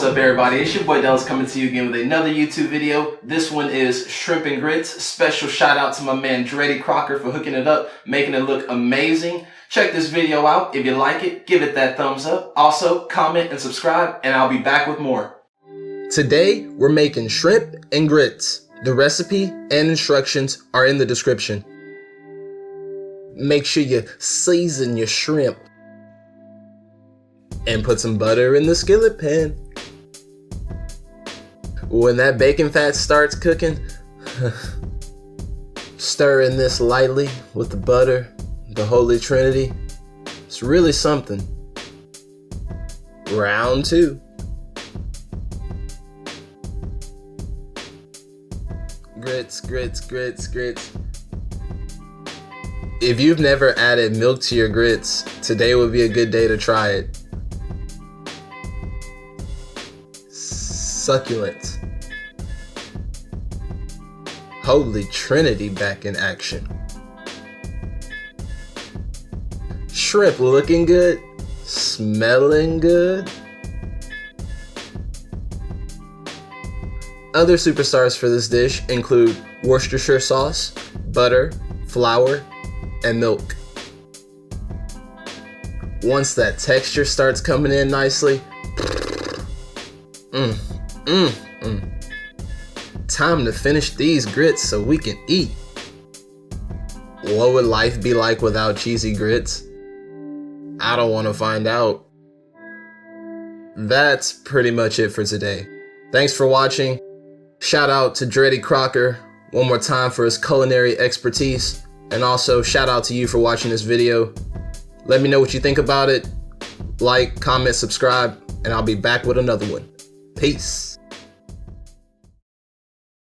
What's up, everybody? It's your boy Dallas coming to you again with another YouTube video. This one is shrimp and grits. Special shout out to my man Dready Crocker for hooking it up, making it look amazing. Check this video out. If you like it, give it that thumbs up. Also, comment and subscribe, and I'll be back with more. Today, we're making shrimp and grits. The recipe and instructions are in the description. Make sure you season your shrimp and put some butter in the skillet pan. When that bacon fat starts cooking, stir in this lightly with the butter, the Hily Trinity. It's really something. Round 2. Grits, grits, grits, grits. If you've never added milk to your grits, today would be a good day to try it. Succulent. Hily Trinity back in action. Shrimp looking good, smelling good. Other superstars for this dish include Worcestershire sauce, butter, flour, and milk. Once that texture starts coming in nicely, time to finish these grits so we can eat. What would life be like without cheesy grits? I don't want to find out. That's pretty much it for today. Thanks for watching. Shout out to Dready Crocker one more time for his culinary expertise. And also shout out to you for watching this video. Let me know what you think about it. Like, comment, subscribe, and I'll be back with another one. Peace.